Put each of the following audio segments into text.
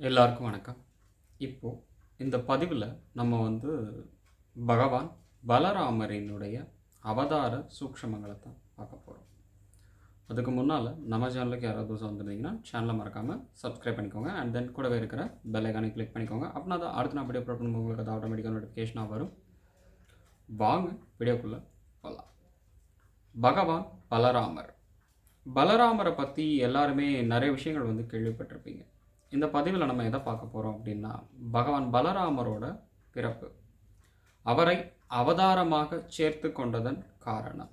எல்லாருக்கும் வணக்கம். இப்போ இந்த பதிவில் நம்ம பகவான் பலராமரினுடைய அவதார சூக்ஷமங்களை தான் பார்க்க போகிறோம். அதுக்கு முன்னால் நம்ம சேனலுக்கு யாராவது புதுசாக வந்திருந்தீங்கன்னா சேனலை மறக்காமல் சப்ஸ்கிரைப் பண்ணிக்கோங்க. அண்ட் தென் கூடவே இருக்கிற பெல் ஐக்கானை கிளிக் பண்ணிக்கோங்க. அப்படின்னா தான் அடுத்து நான் வீடியோ அப்லோட் பண்ணும்போது உங்களுக்கு அது ஆட்டோமேட்டிக்காக நோட்டிஃபிகேஷனாக வரும். வாங்க வீடியோக்குள்ளே போகலாம். பகவான் பலராமரை பற்றி எல்லாருமே நிறைய விஷயங்கள் கேள்விப்பட்டிருப்பீங்க. இந்த பதிவில் நம்ம எதை பார்க்க போகிறோம் அப்படின்னா, பகவான் பலராமரோட பிறப்பு, அவரை அவதாரமாக சேர்த்து கொண்டதன் காரணம்,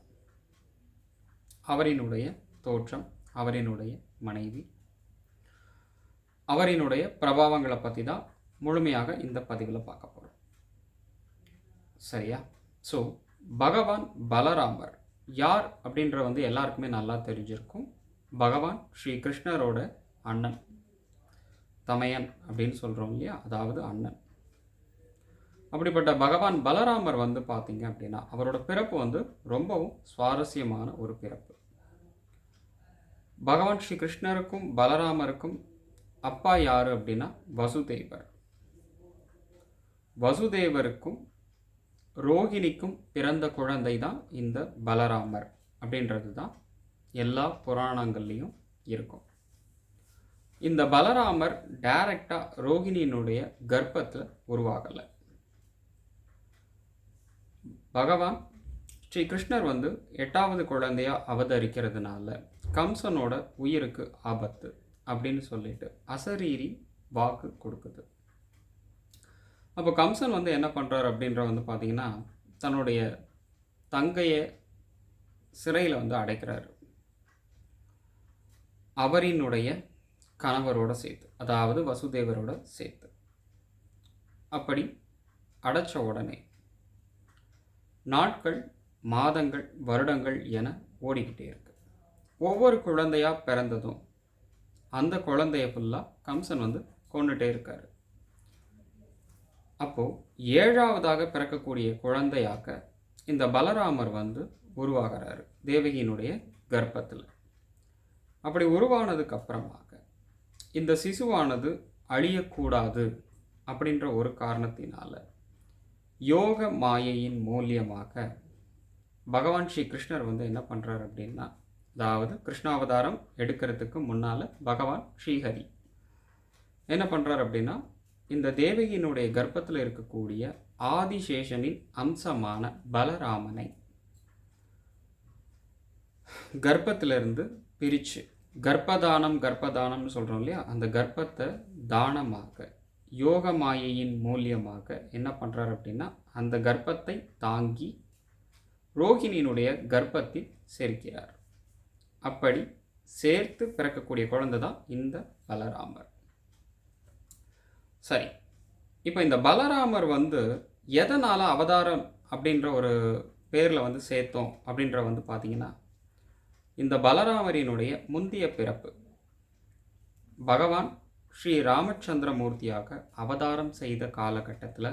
அவரினுடைய தோற்றம், அவரினுடைய மனைவி, அவரினுடைய பிரபாவங்களை பற்றி தான் முழுமையாக இந்த பதிவில் பார்க்க போகிறோம். சரியா? ஸோ பகவான் பலராமர் யார் அப்படின்ற எல்லாருக்குமே நல்லா தெரிஞ்சிருக்கும். பகவான் ஸ்ரீ கிருஷ்ணரோட அண்ணன், தமையன் அப்படின்னு சொல்கிறோம் இல்லையா, அதாவது அண்ணன். அப்படிப்பட்ட பகவான் பலராமர் பார்த்தீங்க அப்படின்னா அவரோட பிறப்பு ரொம்பவும் சுவாரஸ்யமான ஒரு பிறப்பு. பகவான் ஸ்ரீ கிருஷ்ணருக்கும் பலராமருக்கும் அப்பா யார் அப்படின்னா வசுதேவர். வசுதேவருக்கும் ரோகிணிக்கும் பிறந்த குழந்தை தான் இந்த பலராமர் அப்படின்றது தான் எல்லா புராணங்கள்லேயும் இருக்கும். இந்த பலராமர் டைரக்டாக ரோகிணியினுடைய கர்ப்பத்தில் உருவாகலை. பகவான் ஸ்ரீ கிருஷ்ணர் 8வது குழந்தையாக அவதரிக்கிறதுனால கம்சனோட உயிருக்கு ஆபத்து அப்படின்னு சொல்லிட்டு அசரீரி வாக்கு கொடுக்குது. அப்போ கம்சன் என்ன பண்ணுறார் அப்படின்ற பார்த்தீங்கன்னா, தன்னுடைய தங்கையை சிறையில் அடைக்கிறார். அவரினுடைய கணவரோட சேர்த்து, அதாவது வசுதேவரோட சேர்த்து. அப்படி அடைச்ச உடனே நாட்கள், மாதங்கள், வருடங்கள் என ஓடிக்கிட்டே இருக்கு. ஒவ்வொரு குழந்தையாக பிறந்ததும் அந்த குழந்தைய ஃபுல்லாக கம்சன் கொண்டுட்டே இருக்காரு. அப்போது 7வதாக பிறக்கக்கூடிய குழந்தையாக இந்த பலராமர் உருவாகிறாரு தேவகியினுடைய கர்ப்பத்தில். அப்படி உருவானதுக்கு அப்புறமாக இந்த சிசுவானது அழியக்கூடாது அப்படின்ற ஒரு காரணத்தினால யோக மாயையின் மூலியமாக பகவான் ஸ்ரீ கிருஷ்ணர் என்ன பண்ணுறார் அப்படின்னா, அதாவது கிருஷ்ணாவதாரம் எடுக்கிறதுக்கு முன்னால் பகவான் ஸ்ரீஹரி என்ன பண்ணுறார் அப்படின்னா, இந்த தேவகியினுடைய கர்ப்பத்தில் இருக்கக்கூடிய ஆதிசேஷனின் அம்சமான பலராமனை கர்ப்பத்திலிருந்து பிரித்து, கர்ப்பதானம்னு சொல்கிறோம் இல்லையா, அந்த கர்ப்பத்தை தானமாக யோக மாயையின் மூலியமாக என்ன பண்ணுறார் அப்படின்னா, அந்த கர்ப்பத்தை தாங்கி ரோகிணியினுடைய கர்ப்பத்தில் சேர்க்கிறார். அப்படி சேர்த்து பிறக்கக்கூடிய குழந்தை தான் இந்த பலராமர். சரி, இப்போ இந்த பலராமர் எதனால் அவதாரம் அப்படின்ற ஒரு பேரில் சேர்த்தோம் அப்படின்ற பார்த்தீங்கன்னா, இந்த பலராமரினுடைய முந்திய பிறப்பு பகவான் ஸ்ரீ ராமச்சந்திரமூர்த்தியாக அவதாரம் செய்த காலகட்டத்தில்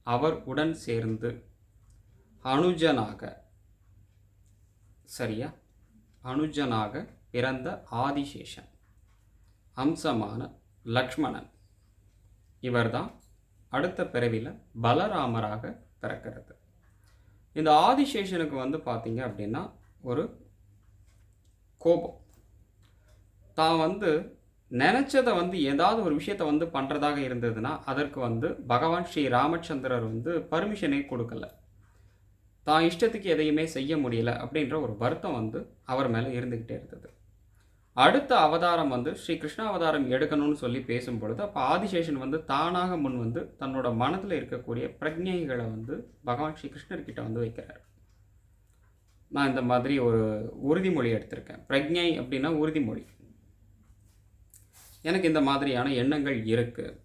அவர் உடன் சேர்ந்து அனுஜனாக, சரியா, அனுஜனாக பிறந்த ஆதிசேஷன் அம்சமான லக்ஷ்மணன், இவர்தான் அடுத்த பிறவியில் பலராமராக பிறக்கிறது. இந்த ஆதிசேஷனுக்கு பார்த்தீங்க அப்படின்னா ஒரு கோபம். தான் நினச்சதை ஏதாவது ஒரு விஷயத்தை பண்ணுறதாக இருந்ததுன்னா அதற்கு பகவான் ஸ்ரீ ராமச்சந்திரர் பர்மிஷனே கொடுக்கல. தான் இஷ்டத்துக்கு எதையுமே செய்ய முடியல அப்படின்ற ஒரு வருத்தம் அவர் மேலே இருந்துக்கிட்டே இருந்தது. அடுத்த அவதாரம் ஸ்ரீ கிருஷ்ணாவதாரம் எடுக்கணும்னு சொல்லி பேசும் பொழுது அப்போ ஆதிசேஷன் தானாக முன் தன்னோட மனதில் இருக்கக்கூடிய பிரஜைகளை பகவான் ஸ்ரீ கிருஷ்ணர்கிட்ட வைக்கிறார். நான் இந்த மாதிரி ஒரு உறுதிமொழி எடுத்திருக்கேன். பிரஜை அப்படின்னா உறுதிமொழி. எனக்கு இந்த மாதிரியான எண்ணங்கள் இருக்குது.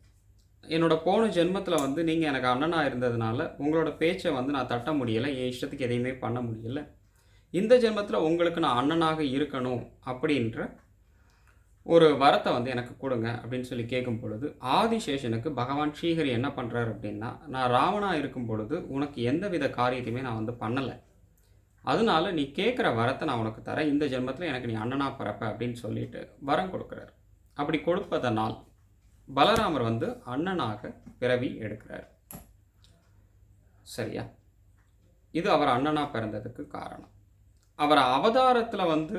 என்னோட போன ஜென்மத்தில் நீங்கள் எனக்கு அண்ணனாக இருந்ததுனால உங்களோட பேச்சை நான் தட்ட முடியலை, என் இஷ்டத்துக்கு எதையுமே பண்ண முடியலை. இந்த ஜென்மத்தில் உங்களுக்கு நான் அண்ணனாக இருக்கணும் அப்படின்ற ஒரு வரத்தை எனக்கு கொடுங்க அப்படின்னு சொல்லி கேட்கும் பொழுது ஆதிசேஷனுக்கு பகவான் ஸ்ரீஹரி என்ன பண்ணுறாரு அப்படின்னா, நான் ராவணாக இருக்கும் பொழுது உனக்கு எந்த வித காரியத்தையுமே நான் பண்ணலை, அதனால நீ கேட்குற வரத்தை நான் உனக்கு தரேன், இந்த ஜென்மத்தில் எனக்கு நீ அண்ணனா பிறப்ப அப்படின்னு சொல்லிட்டு வரம் கொடுக்குறாரு. அப்படி கொடுப்பதனால் பலராமர் வந்து அண்ணனாக பிறவி எடுக்கிறார். சரியா? இது அவர் அண்ணனா பிறந்ததுக்கு காரணம். அவர் அவதாரத்தில் வந்து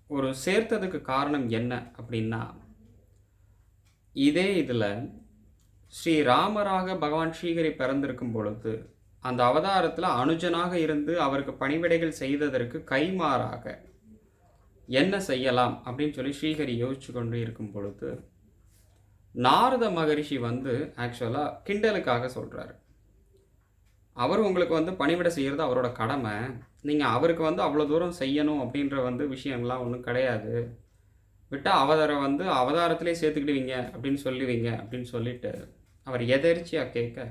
ஒரு சேர்த்ததுக்கு காரணம் என்ன அப்படின்னா, இதே இதில் ஸ்ரீராமராக பகவான் ஸ்ரீஹரி பிறந்திருக்கும் பொழுது அந்த அவதாரத்தில் அனுஜனாக இருந்து அவருக்கு பணிவிடைகள் செய்ததற்கு கைமாறாக என்ன செய்யலாம் அப்படின்னு சொல்லி ஸ்ரீஹரி யோசிச்சு கொண்டு இருக்கும் பொழுது நாரத மகரிஷி வந்து ஆக்சுவலாக கிண்டலுக்காக சொல்கிறாரு. அவர் உங்களுக்கு வந்து பணிவிடை செய்கிறது அவரோட கடமை. நீங்கள் அவருக்கு வந்து அவ்வளோ தூரம் செய்யணும் அப்படின்ற வந்து விஷயம்லாம் ஒன்றும் கிடையாது. விட்டால் அவரை வந்து அவதாரத்திலே சேர்த்துக்கிடுவீங்க அப்படின்னு சொல்லுவீங்க அப்படின்னு சொல்லிட்டு அவர் எதேர்ச்சியாக கேட்க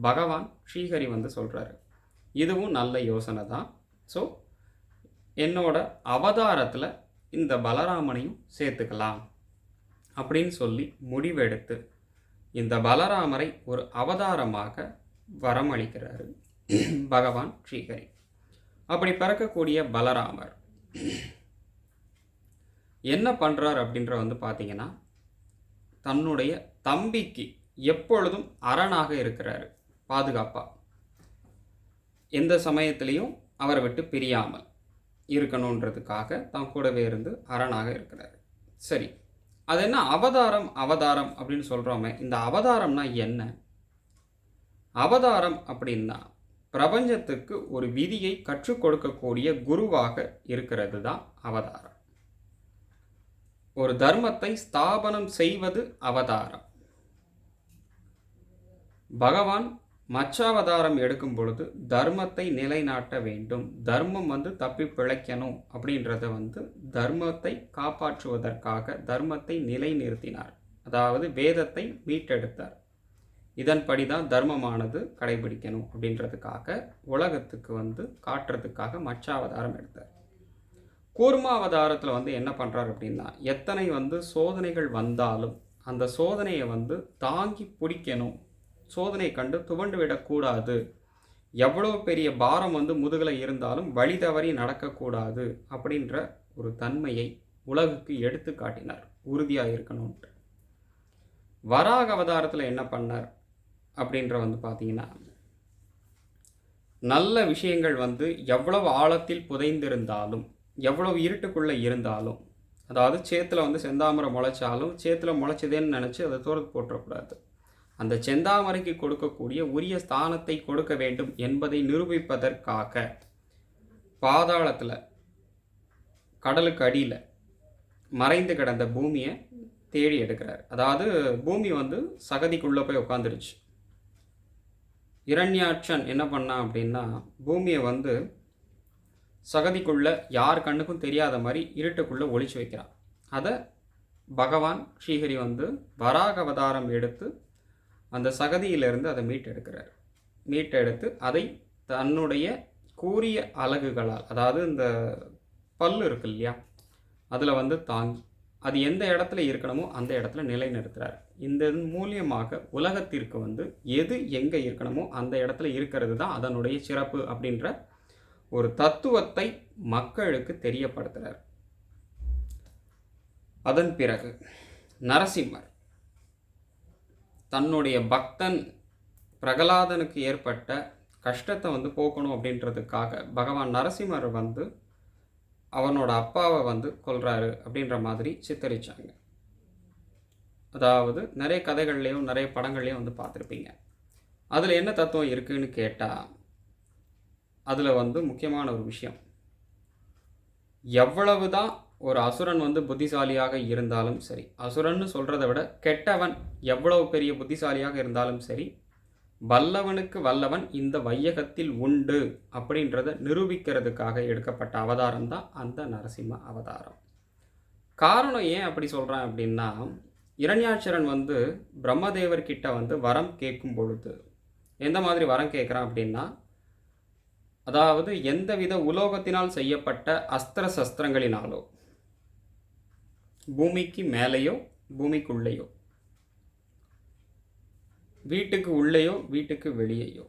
பகவான் ஸ்ரீஹரி வந்து சொல்கிறாரு, இதுவும் நல்ல யோசனை தான். ஸோ என்னோட அவதாரத்தில் இந்த பலராமனையும் சேர்த்துக்கலாம் அப்படின்னு சொல்லி முடிவெடுத்து இந்த பலராமரை ஒரு அவதாரமாக வரமளிக்கிறாரு பகவான் ஸ்ரீஹரி. அப்படி பிறக்கக்கூடிய பலராமர் என்ன பண்ணுறார் அப்படின்ற வந்து பார்த்தீங்கன்னா, தன்னுடைய தம்பிக்கு எப்பொழுதும் அரணாக இருக்கிறாரு, பாதுகாப்பாக. எந்த சமயத்திலையும் அவரை விட்டு பிரியாமல் இருக்கணுன்றதுக்காக தான் கூடவே இருந்து அரணாக இருக்கிறார். சரி, அது என்ன அவதாரம் அவதாரம் அப்படின்னு சொல்கிறோமே, இந்த அவதாரம்னா என்ன? அவதாரம் அப்படின்னா பிரபஞ்சத்துக்கு ஒரு விதியை கற்றுக் கொடுக்கக்கூடிய குருவாக இருக்கிறது தான் அவதாரம். ஒரு தர்மத்தை ஸ்தாபனம் செய்வது அவதாரம். பகவான் மச்சாவதாரம் எடுக்கும் பொழுது தர்மத்தை நிலைநாட்ட வேண்டும், தர்மம் வந்து தப்பி பிழைக்கணும் அப்படின்றத வந்து தர்மத்தை காப்பாற்றுவதற்காக தர்மத்தை நிலைநிறுத்தினார். அதாவது வேதத்தை மீட்டெடுத்தார். இதன்படி தான் தர்மமானது கடைபிடிக்கணும் அப்படின்றதுக்காக உலகத்துக்கு வந்து காட்டுறதுக்காக மச்சாவதாரம் எடுத்தார். கூர்மாவதாரத்தில் வந்து என்ன பண்ணுறார் அப்படின்னா, எத்தனை வந்து சோதனைகள் வந்தாலும் அந்த சோதனையை வந்து தாங்கி பிடிக்கணும், சோதனை கண்டு துவண்டு விடக்கூடாது, எவ்வளோ பெரிய பாரம் வந்து முதுகில் இருந்தாலும் வழி தவறி நடக்கக்கூடாது அப்படின்ற ஒரு தன்மையை உலகுக்கு எடுத்து காட்டினார், உறுதியாக இருக்கணும்ன்ட்டு. வராக அவதாரத்தில் என்ன பண்ணார் அப்படின்ற வந்து பார்த்தீங்கன்னா, நல்ல விஷயங்கள் வந்து எவ்வளவு ஆழத்தில் புதைந்திருந்தாலும் எவ்வளவு இருட்டுக்குள்ளே இருந்தாலும், அதாவது சேத்துல வந்து செந்தாமரை முளைச்சாலும் சேத்துல முளைச்சதேன்னு நினச்சி அதை தூரத்து போட்டுறக்கூடாது. அந்த செந்தாமரைக்கு கொடுக்கக்கூடிய உரிய ஸ்தானத்தை கொடுக்க வேண்டும் என்பதை நிரூபிப்பதற்காக பாதாளத்தில் கடலுக்கு அடியில் மறைந்து கிடந்த பூமியை தேடி எடுக்கிறார். அதாவது பூமி வந்து சகதிக்குள்ளே போய் உட்காந்துருச்சு. இரண்யாட்சன் என்ன பண்ணான் அப்படின்னா, பூமியை வந்து சகதிக்குள்ளே யார் கண்ணுக்கும் தெரியாத மாதிரி இருட்டுக்குள்ளே ஒளிச்சு வைக்கிறான். அதை பகவான் ஸ்ரீஹரி வந்து வராக அவதாரம் எடுத்து அந்த சகதியிலிருந்து அதை மீட்டெடுக்கிறார். மீட்டெடுத்து அதை தன்னுடைய கூரிய அலகுகளால், அதாவது இந்த பல்லு இருக்கு இல்லையா, அதில் வந்து தாங்கி அது எந்த இடத்துல இருக்கணுமோ அந்த இடத்துல நிலைநிறுத்துறார். இந்த மூலியமாக உலகத்திற்கு வந்து எது எங்கே இருக்கணுமோ அந்த இடத்துல இருக்கிறது தான் அதனுடைய சிறப்பு அப்படின்ற ஒரு தத்துவத்தை மக்களுக்கு தெரியப்படுத்துகிறார். அதன் பிறகு நரசிம்மர் தன்னுடைய பக்தன் பிரகலாதனுக்கு ஏற்பட்ட கஷ்டத்தை வந்து போக்கணும் அப்படின்றதுக்காக பகவான் நரசிம்மர் வந்து அவனோட அப்பாவை வந்து கொல்றாரு அப்படின்ற மாதிரி சித்தரிச்சாங்க. அதாவது நிறைய கதைகள்லேயும் நிறைய படங்கள்லேயும் வந்து பார்த்துருப்பீங்க. அதில் என்ன தத்துவம் இருக்குதுன்னு கேட்டால், அதில் வந்து முக்கியமான ஒரு விஷயம், எவ்வளவு தான் ஒரு அசுரன் வந்து புத்திசாலியாக இருந்தாலும் சரி, அசுரன்னு சொல்கிறத விட கெட்டவன் எவ்வளவு பெரிய புத்திசாலியாக இருந்தாலும் சரி, வல்லவனுக்கு வல்லவன் இந்த வையகத்தில் உண்டு அப்படின்றத நிரூபிக்கிறதுக்காக எடுக்கப்பட்ட அவதாரம் தான் அந்த நரசிம்ம அவதாரம். காரணம் ஏன் அப்படி சொல்கிறேன் அப்படின்னா, இரண்யாட்சரன் வந்து பிரம்மதேவர்கிட்ட வந்து வரம் கேட்கும் பொழுது எந்த மாதிரி வரம் கேட்குறான் அப்படின்னா, அதாவது எந்தவித உலோகத்தினால் செய்யப்பட்ட அஸ்திர சஸ்திரங்களினாலோ, பூமிக்கு மேலேயோ பூமிக்குள்ளேயோ, வீட்டுக்கு உள்ளேயோ வீட்டுக்கு வெளியேயோ,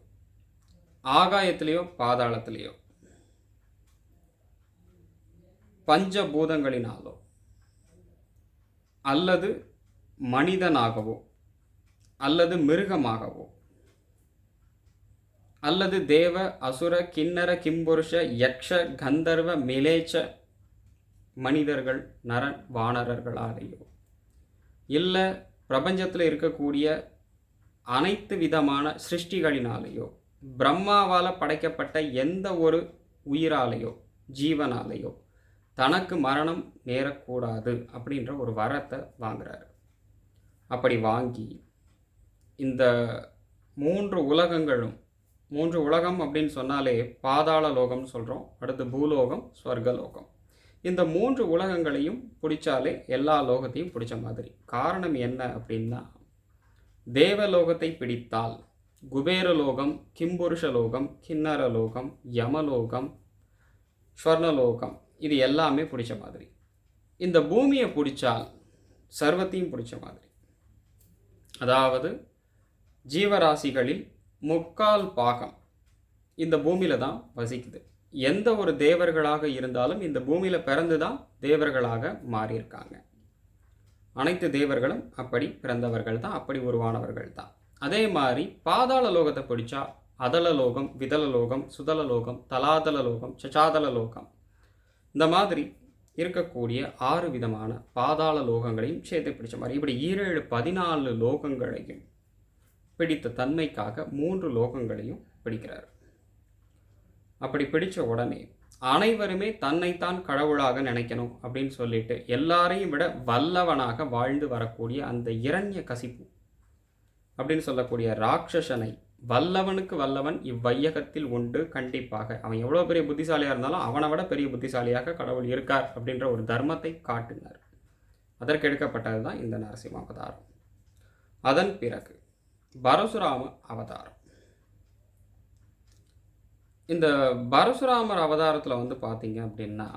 ஆகாயத்திலேயோ பாதாளத்திலேயோ, பஞ்சபூதங்களினாலோ அல்லது மனிதனாகவோ அல்லது மிருகமாகவோ அல்லது தேவ அசுர கிண்ணற கிம்புருஷ யக்ஷ கந்தர்வ மிலேச்ச மனிதர்கள் நரன் வானரர்களாலேயோ இல்லை பிரபஞ்சத்தில் இருக்கக்கூடிய அனைத்து விதமான சிருஷ்டிகளினாலேயோ பிரம்மாவால் படைக்கப்பட்ட எந்த ஒரு உயிராலேயோ ஜீவனாலேயோ தனக்கு மரணம் நேரக்கூடாது அப்படின்ற ஒரு வரத்தை வாங்குறாரு. அப்படி வாங்கி இந்த 3 உலகங்களும், 3 உலகம் அப்படின்னு சொன்னாலே பாதாள லோகம்னு சொல்கிறோம், அடுத்து பூலோகம், ஸ்வர்கலோகம். இந்த 3 உலகங்களையும் பிடிச்சாலே எல்லா லோகத்தையும் பிடிச்ச மாதிரி. காரணம் என்ன அப்படின்னா, தேவலோகத்தை பிடித்தால் குபேரலோகம், கிம்புருஷலோகம், கிண்ணறலோகம், யமலோகம், ஸ்வர்ணலோகம் இது எல்லாமே பிடிச்ச மாதிரி. இந்த பூமியை பிடிச்சால் சர்வத்தையும் பிடிச்ச மாதிரி. அதாவது ஜீவராசிகளில் 3/4 பாகம் இந்த பூமியில் தான் வசிக்குது. எந்த ஒரு தேவர்களாக இருந்தாலும் இந்த பூமியில் பிறந்து தான் தேவர்களாக மாறியிருக்காங்க. அனைத்து தேவர்களும் அப்படி பிறந்தவர்கள் தான், அப்படி உருவானவர்கள் தான். அதே மாதிரி பாதாள லோகத்தை பிடிச்சா அதலலோகம், விதலலோகம், சுதலலோகம், தலாதலலோகம், சச்சாதலலோகம் இந்த மாதிரி இருக்கக்கூடிய 6 விதமான பாதாள லோகங்களையும் சேர்த்து பிடிச்ச மாதிரி இப்படி 14 லோகங்களையும் பிடித்த தன்மைக்காக 3 லோகங்களையும் பிடிக்கிறார். அப்படி பிடித்த உடனே அனைவருமே தன்னைத்தான் கடவுளாக நினைக்கணும் அப்படின்னு சொல்லிட்டு எல்லாரையும் விட வல்லவனாக வாழ்ந்து வரக்கூடிய அந்த இரண்ய கசிப்பு அப்படின்னு சொல்லக்கூடிய ராட்சசனை வல்லவனுக்கு வல்லவன் இவ்வையகத்தில் உண்டு கண்டிப்பாக. அவன் எவ்வளோ பெரிய புத்திசாலியாக இருந்தாலும் அவனை விட பெரிய புத்திசாலியாக கடவுள் இருக்கார் அப்படின்ற ஒரு தர்மத்தை காட்டினார். அதற்கு எடுக்கப்பட்டது தான் இந்த நரசிம்ம அவதாரம். அதன் பிறகு பரசுராம அவதாரம். இந்த பரசுராமர் அவதாரத்தில் வந்து பார்த்தீங்க அப்படின்னா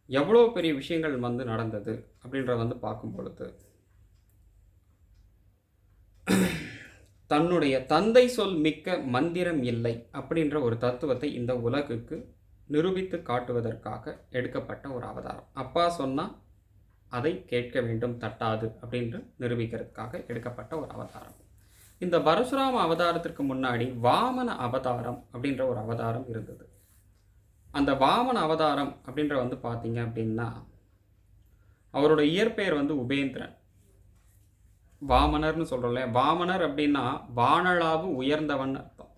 எவ்வளோ பெரிய விஷயங்கள் வந்து நடந்தது அப்படின்றத வந்து பார்க்கும் பொழுது, தன்னுடைய தந்தை சொல் மிக்க மந்திரம் இல்லை அப்படின்ற ஒரு தத்துவத்தை இந்த உலகுக்கு நிரூபித்து காட்டுவதற்காக எடுக்கப்பட்ட ஒரு அவதாரம். அப்பா சொன்னால் அதை கேட்க வேண்டும், தட்டாது அப்படின்று நிரூபிக்கிறதுக்காக எடுக்கப்பட்ட ஒரு அவதாரம். இந்த பரசுராம அவதாரத்திற்கு முன்னாடி வாமன அவதாரம் அப்படின்ற ஒரு அவதாரம் இருந்தது. அந்த வாமன அவதாரம் அப்படின்ற வந்து பார்த்தீங்க அப்படின்னா அவரோட இயற்பெயர் வந்து உபேந்திரன். வாமனர்னு சொல்கிறோம் இல்லையா, வாமனர் அப்படின்னா வானளாவு உயர்ந்தவன் அர்த்தம்.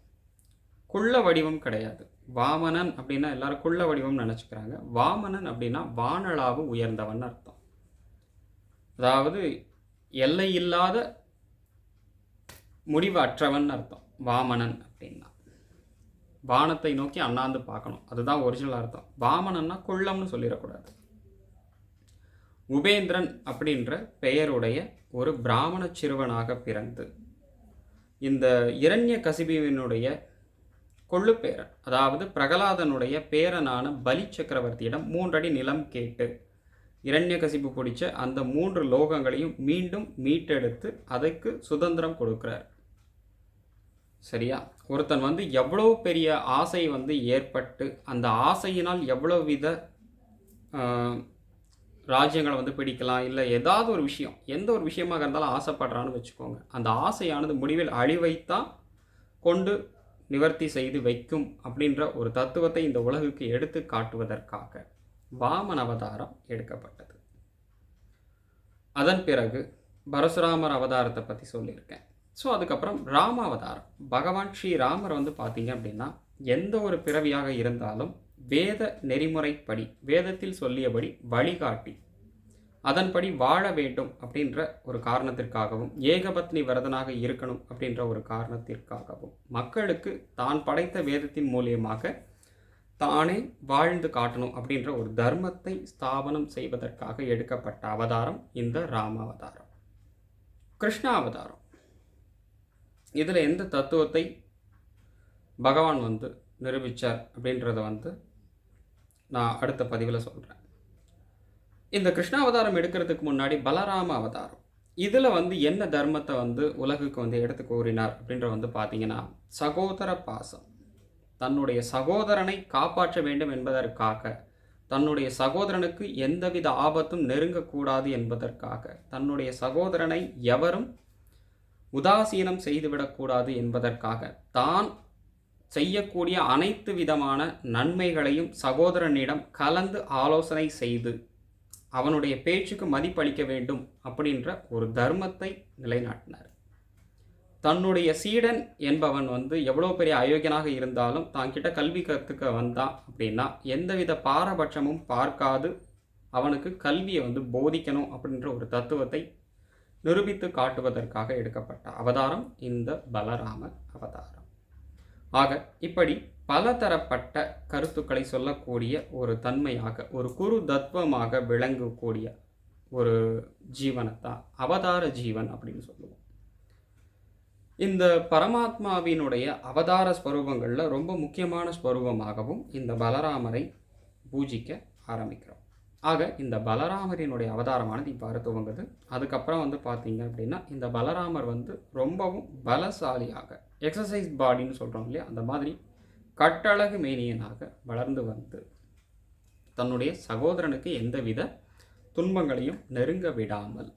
குள்ள வடிவம் கிடையாது. வாமனன் அப்படின்னா எல்லாரும் குள்ள வடிவம் நினச்சிக்கிறாங்க. வாமனன் அப்படின்னா வானளாவு உயர்ந்தவன் அர்த்தம். அதாவது எல்லை இல்லாத முடிவு அற்றவன் அர்த்தம் வாமனன் அப்படின்னா. வானத்தை நோக்கி அண்ணாந்து பார்க்கணும், அதுதான் ஒரிஜினல் அர்த்தம். வாமனன்னா குள்ளம்னு சொல்லிடக்கூடாது. உபேந்திரன் அப்படின்ற பெயருடைய ஒரு பிராமண சிறுவனாக பிறந்து இந்த இரண்ய கசிபுவினுடைய கொள்ளு பேரன், அதாவது பிரகலாதனுடைய பேரனான பலி சக்கரவர்த்தியிடம் 3 அடி நிலம் கேட்டு இரண்ய கசிபு பிடிச்ச அந்த 3 லோகங்களையும் மீண்டும் மீட்டெடுத்து அதற்கு சுதந்திரம் கொடுக்கிறார். சரியா? ஒருத்தன் வந்து எவ்வளோ பெரிய ஆசை வந்து ஏற்பட்டு அந்த ஆசையினால் எவ்வளோ வித ராஜ்யங்களை வந்து பிடிக்கலாம், இல்லை ஏதாவது ஒரு விஷயம், எந்த ஒரு விஷயமாக இருந்தாலும் ஆசைப்படுறான்னு வச்சுக்கோங்க. அந்த ஆசையானது முடிவில் அழிவைத்தான் கொண்டு நிவர்த்தி செய்து வைக்கும் அப்படின்ற ஒரு தத்துவத்தை இந்த உலகுக்கு எடுத்து காட்டுவதற்காக வாமன அவதாரம் எடுக்கப்பட்டது. அதன் பிறகு பரசுராமர் அவதாரத்தை பற்றி சொல்லியிருக்கேன். ஸோ அதுக்கப்புறம் ராம அவதாரம். பகவான் ஸ்ரீராமர் வந்து பார்த்தீங்க அப்படின்னா எந்த ஒரு பிறவியாக இருந்தாலும் வேத நெறிமுறைப்படி, வேதத்தில் சொல்லியபடி வழிகாட்டி அதன்படி வாழ வேண்டும் அப்படின்ற ஒரு காரணத்திற்காகவும், ஏகபத்னி விரதனாக இருக்கணும் அப்படின்ற ஒரு காரணத்திற்காகவும், மக்களுக்கு தான் படைத்த வேதத்தின் மூலியமாக தானே வாழ்ந்து காட்டணும் அப்படின்ற ஒரு தர்மத்தை ஸ்தாபனம் செய்வதற்காக எடுக்கப்பட்ட அவதாரம் இந்த ராம அவதாரம். கிருஷ்ண அவதாரம். இதில் எந்த தத்துவத்தை பகவான் வந்து நிரூபித்தார் அப்படின்றத வந்து நான் அடுத்த பதிவில் சொல்கிறேன். இந்த கிருஷ்ண அவதாரம் எடுக்கிறதுக்கு முன்னாடி பலராம அவதாரம், இதில் வந்து என்ன தர்மத்தை வந்து உலகுக்கு வந்து எடுத்து கூறினார் அப்படின்ற வந்து பார்த்தீங்கன்னா சகோதர பாசம். தன்னுடைய சகோதரனை காப்பாற்ற வேண்டும் என்பதற்காக தன்னுடைய சகோதரனுக்கு எந்தவித ஆபத்தும் நெருங்கக்கூடாது என்பதற்காக, தன்னுடைய சகோதரனை எவரும் உதாசீனம் செய்துவிடக்கூடாது என்பதற்காக, தான் செய்யக்கூடிய அனைத்து விதமான நன்மைகளையும் சகோதரனிடம் கலந்து ஆலோசனை செய்து அவனுடைய பேச்சுக்கு மதிப்பளிக்க வேண்டும் அப்படின்ற ஒரு தர்மத்தை நிலைநாட்டினார். தன்னுடைய சீடன் என்பவன் எவ்வளோ பெரிய அயோக்கியனாக இருந்தாலும் தான் கிட்ட கல்வி கற்றுக்க வந்தான் அப்படின்னா எந்தவித பாரபட்சமும் பார்க்காது அவனுக்கு கல்வியை போதிக்கணும் அப்படின்ற ஒரு தத்துவத்தை நிரூபித்து காட்டுவதற்காக எடுக்கப்பட்ட அவதாரம் இந்த பலராம அவதாரம். ஆக இப்படி பலதரப்பட்ட கருத்துக்களை சொல்லக்கூடிய ஒரு தன்மையாக, ஒரு குரு தத்துவமாக விளங்கக்கூடிய ஒரு ஜீவனைத்தான் அவதார ஜீவன் அப்படின்னு சொல்லுவோம். இந்த பரமாத்மாவினுடைய அவதார ஸ்வரூபங்களில் ரொம்ப முக்கியமான ஸ்வரூபமாகவும் இந்த பலராமரை பூஜிக்க ஆரம்பிக்கிறோம். ஆக இந்த பலராமரினுடைய அவதாரமானது இவ்வாறு துவங்குது. அதுக்கப்புறம் பார்த்தீங்க அப்படின்னா இந்த பலராமர் ரொம்பவும் பலசாலியாக, எக்ஸசைஸ் பாடின்னு சொல்கிறோம் இல்லையா, அந்த மாதிரி கட்டழகு மேனியனாக வளர்ந்து தன்னுடைய சகோதரனுக்கு எந்தவித துன்பங்களையும் நெருங்க விடாமல்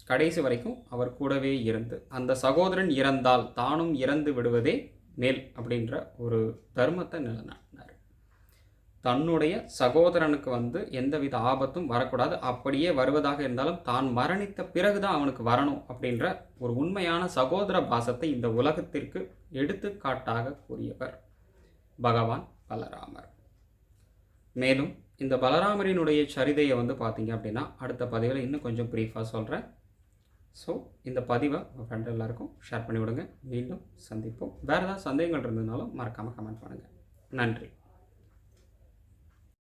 கடைசி வரைக்கும் அவர் கூடவே இருந்து, அந்த சகோதரன் இறந்தால் தானும் இறந்து விடுவதே மேல் அப்படின்ற ஒரு தர்மத்தை நிலைநாட்டினார். தன்னுடைய சகோதரனுக்கு எந்தவித ஆபத்தும் வரக்கூடாது, அப்படியே வருவதாக இருந்தாலும் தான் மரணித்த பிறகுதான் அவனுக்கு வரணும் அப்படின்ற ஒரு உண்மையான சகோதர பாசத்தை இந்த உலகத்திற்கு எடுத்துக்காட்டாக கூறியவர் பகவான் பலராமர். மேலும் இந்த பலராமரினுடைய சரிதையை பார்த்தீங்க அப்படின்னா அடுத்த பதிவில் இன்னும் கொஞ்சம் ப்ரீஃபாக சொல்கிறேன். ஸோ இந்த பதிவை உங்கள் ஃப்ரெண்ட் எல்லாருக்கும் ஷேர் பண்ணி விடுங்க. மீண்டும் சந்திப்போம். வேறு ஏதாவது சந்தேகங்கள் இருந்ததுனாலும் மறக்காமல் கமெண்ட் பண்ணுங்கள். நன்றி.